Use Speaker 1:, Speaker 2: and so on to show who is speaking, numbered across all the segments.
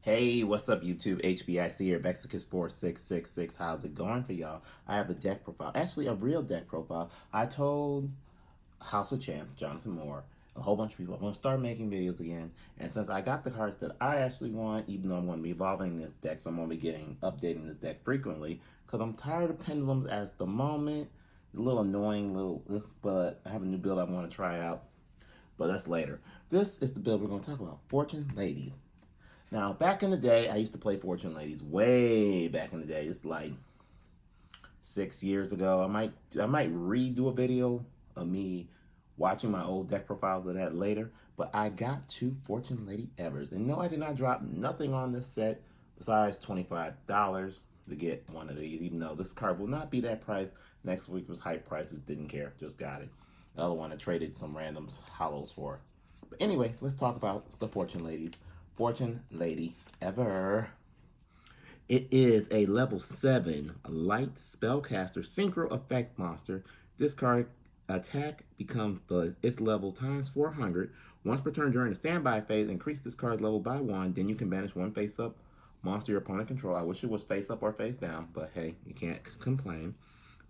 Speaker 1: Hey, what's up, YouTube? HBIC here, Bexicus4666. How's it going for y'all? I have a deck profile, actually a real deck profile. I told House of Champ, Jonathan Moore, a whole bunch of people, I'm going to start making videos again. And since I got the cards that I actually want, even though I'm going to be evolving this deck, so I'm going to be updating this deck frequently, because I'm tired of pendulums at the moment. A little annoying, but I have a new build I want to try out. But that's later. This is the build we're going to talk about, Fortune Ladies. Now, back in the day, I used to play Fortune Ladies way back in the day. It's like 6 years ago. I might redo a video of me watching my old deck profiles of that later. But I got 2 Fortune Lady Evers. And no, I did not drop nothing on this set besides $25 to get one of these, even though this card will not be that price. Next week was hype prices, didn't care, just got it. The other one I traded some random hollows for. But anyway, let's talk about the Fortune Ladies. Fortune Lady Ever. It is a level 7 light spellcaster synchro effect monster. This card attack becomes its level times 400. Once per turn during the standby phase, increase this card's level by 1. Then you can banish one face up monster your opponent control. I wish it was face up or face down, but hey, you can't complain.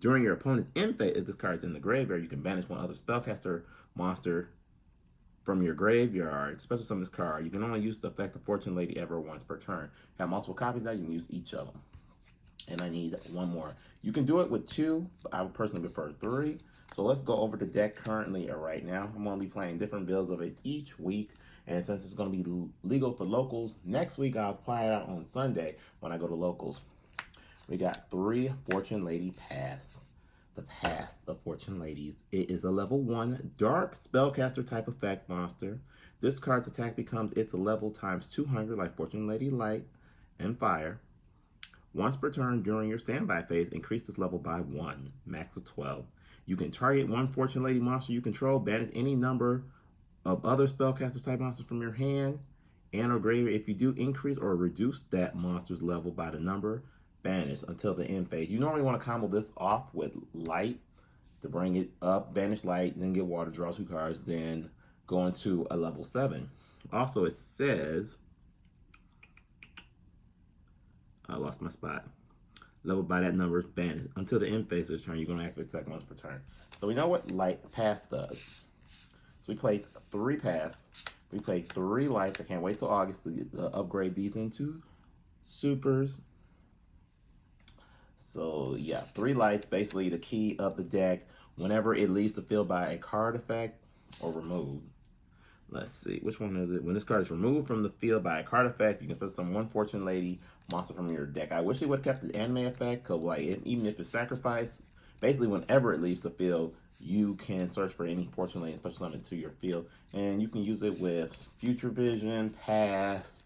Speaker 1: During your opponent's end phase, if this card is in the graveyard, you can banish one other spellcaster monster from your graveyard. Special summon this card. You can only use the effect of Fortune Lady Ever once per turn. Have multiple copies of that, you can use each of them. And I need one more. You can do it with 2, but I would personally prefer 3. So let's go over the deck currently or right now. I'm going to be playing different builds of it each week. And since it's going to be legal for locals, next week I'll apply it out on Sunday when I go to locals. We got 3 Fortune Lady Pass. The Pass of Fortune Ladies. It is a level 1 dark spellcaster type effect monster. This card's attack becomes its level times 200 like Fortune Lady Light and Fire. Once per turn during your standby phase, increase this level by 1, max of 12. You can target one Fortune Lady monster you control, banish any number of other spellcaster type monsters from your hand and or graveyard. If you do increase or reduce that monster's level by the number, banish until the end phase. You normally want to combo this off with light to bring it up, banish light, then get water, draw 2 cards, then go into a level 7. Also, it says, I lost my spot. Level by that number, banish until the end phase of the turn. You're going to activate second once per turn. So we know what light pass does. So we played 3 pass. We played 3 lights. I can't wait till August to upgrade these into supers. So yeah, 3 lights, basically the key of the deck whenever it leaves the field by a card effect or removed. Let's see, which one is it? When this card is removed from the field by a card effect, you can put some one Fortune Lady monster from your deck. I wish it would have kept the anime effect, because like, even if it's sacrificed, basically whenever it leaves the field, you can search for any Fortune Lady and special summon it to your field. And you can use it with Future Vision, Past,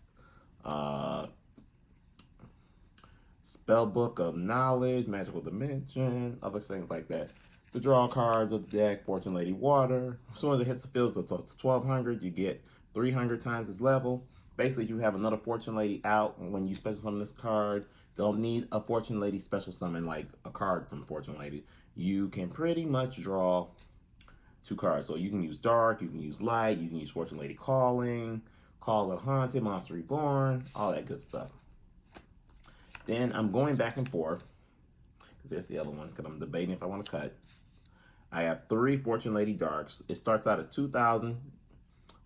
Speaker 1: Spellbook of Knowledge, Magical Dimension, other things like that. To draw cards of the deck, Fortune Lady Water. As soon as it hits the field, so it's 1200, you get 300 times its level. Basically, you have another Fortune Lady out when you special summon this card. Don't need a Fortune Lady special summon like a card from Fortune Lady. You can pretty much draw 2 cards. So you can use Dark, you can use Light, you can use Fortune Lady Calling, Call of Haunted, Monster Reborn, all that good stuff. Then I'm going back and forth, because there's the other one, because I'm debating if I want to cut. I have 3 Fortune Lady Darks. It starts out as 2,000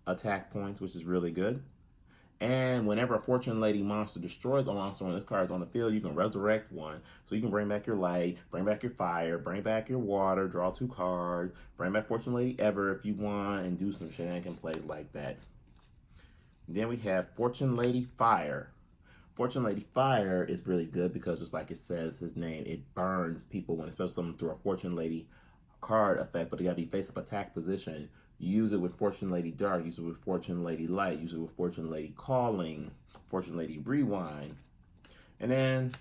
Speaker 1: attack points, which is really good. And whenever a Fortune Lady monster destroys a monster when this card is on the field, you can resurrect one. So you can bring back your light, bring back your fire, bring back your water, draw 2 cards, bring back Fortune Lady Ever if you want, and do some shenanigan plays like that. Then we have Fortune Lady Fire. Fortune Lady Fire is really good because, just like it says his name, it burns people when it's special summoned through a Fortune Lady card effect, but it gotta be face up attack position. Use it with Fortune Lady Dark, use it with Fortune Lady Light, use it with Fortune Lady Calling, Fortune Lady Rewind. And then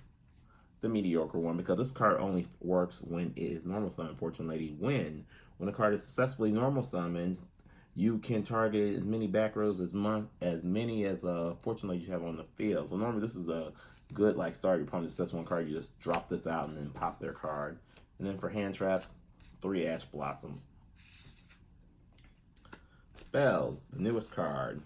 Speaker 1: the mediocre one, because this card only works when it is normal summoned, Fortune Lady Win. When a card is successfully normal summoned, you can target as many back rows as many as Fortune Lady you have on the field. So normally this is a good like start your opponent success one card. You just drop this out and then pop their card. And then for hand traps, 3 Ash Blossoms. Spells, the newest card.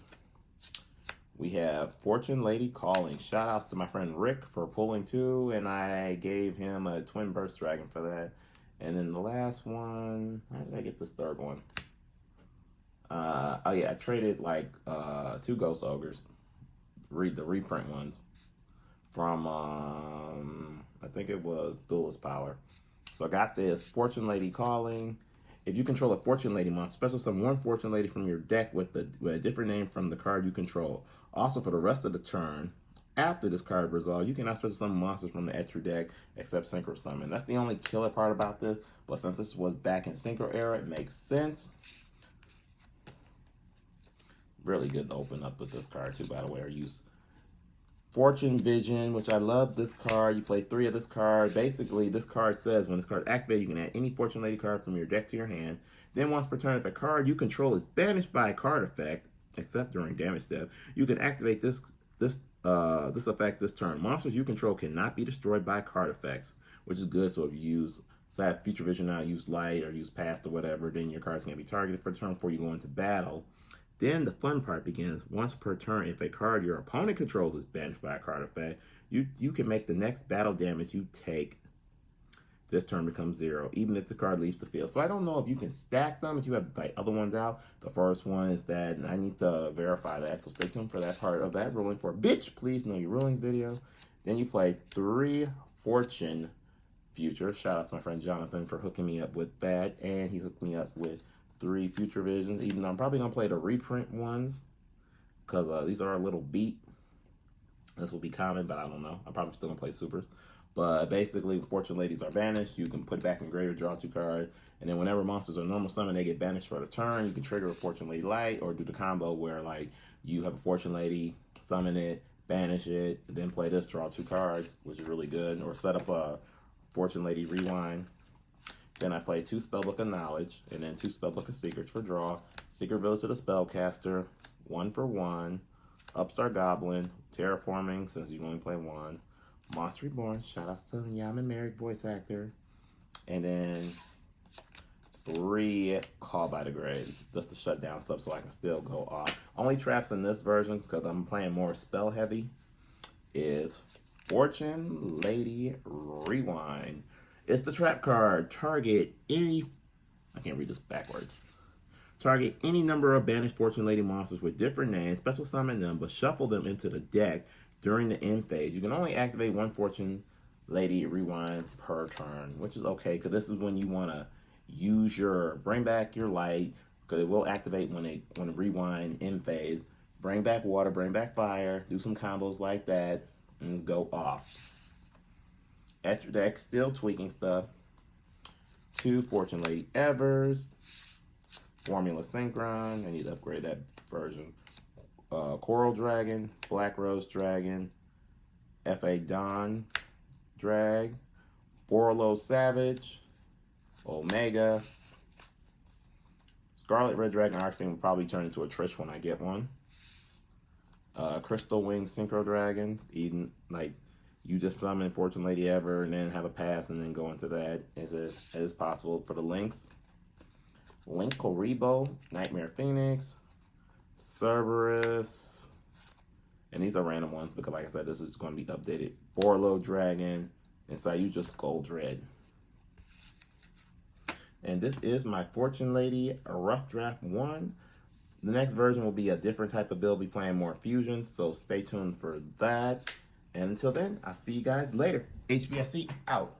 Speaker 1: We have Fortune Lady Calling. Shout outs to my friend Rick for pulling 2, and I gave him a Twin Burst Dragon for that. And then the last one, how did I get this third one? Oh yeah, I traded like 2 Ghost Ogres, the reprint ones, from I think it was Duelist Power. So I got this Fortune Lady Calling. If you control a Fortune Lady monster, special summon 1 Fortune Lady from your deck with a different name from the card you control. Also, for the rest of the turn, after this card resolves, you cannot special summon monsters from the extra deck except Synchro Summon. That's the only killer part about this, but since this was back in Synchro era, it makes sense. Really good to open up with this card too, by the way, or use Fortune Vision, which I love this card. You play 3 of this card. Basically, this card says when this card is activated, you can add any Fortune Lady card from your deck to your hand. Then once per turn, if a card you control is banished by a card effect, except during damage step, you can activate this effect this turn. Monsters you control cannot be destroyed by card effects, which is good. So if you use Future Vision now, use Light or use Past or whatever, then your cards can be targeted for a turn before you go into battle. Then the fun part begins. Once per turn, if a card your opponent controls is banished by a card effect, you can make the next battle damage you take this turn become 0, even if the card leaves the field. So I don't know if you can stack them if you have like other ones out. The first one is that, and I need to verify that. So stay tuned for that part of that ruling for Bitch, Please Know Your Rulings video. Then you play 3 Fortune Future. Shout out to my friend Jonathan for hooking me up with that. And he hooked me up with 3 Future Visions, even though I'm probably going to play the reprint ones because these are a little beat. This will be common, but I don't know. I'm probably still going to play Supers. But basically, Fortune Ladies are banished. You can put it back in graveyard, draw 2 cards. And then whenever monsters are normal summon, they get banished for the turn. You can trigger a Fortune Lady Light or do the combo where like you have a Fortune Lady, summon it, banish it, then play this, draw 2 cards, which is really good. Or set up a Fortune Lady Rewind. Then I play 2 Spellbook of Knowledge, and then 2 Spellbook of Secrets for draw. Secret Village of the Spellcaster, 1 for 1. Upstart Goblin, Terraforming, since you only play 1. Monster Reborn, shout out to Yaman Married voice actor. And then 3 Call by the Graves, just to shut down stuff so I can still go off. Only traps in this version, because I'm playing more spell heavy, is Fortune Lady Rewind. It's the trap card. Target any, I can't read this backwards. Target any number of banished Fortune Lady monsters with different names, special summon them, but shuffle them into the deck during the end phase. You can only activate 1 Fortune Lady Rewind per turn, which is okay, because this is when you want to use bring back your light, because it will activate when it rewind end phase. Bring back water, bring back fire, do some combos like that, and go off. At your deck, still tweaking stuff. 2 Fortune Lady Evers, Formula Synchron, I need to upgrade that version. Coral Dragon, Black Rose Dragon, F.A. Dawn Drag, Borlo Savage, Omega, Scarlet Red Dragon Arcane will probably turn into a Trish when I get one. Crystal Wing Synchro Dragon, even like you just summon Fortune Lady Ever and then have a pass and then go into that as possible. For the links, Link Koribo, Nightmare Phoenix, Cerberus, and these are random ones because like I said, this is going to be updated. Borlo Dragon, and Sayuja Skull Dread. And this is my Fortune Lady Rough Draft 1. The next version will be a different type of build. We'll be playing more fusions, so stay tuned for that. And until then, I'll see you guys later. HBSC out.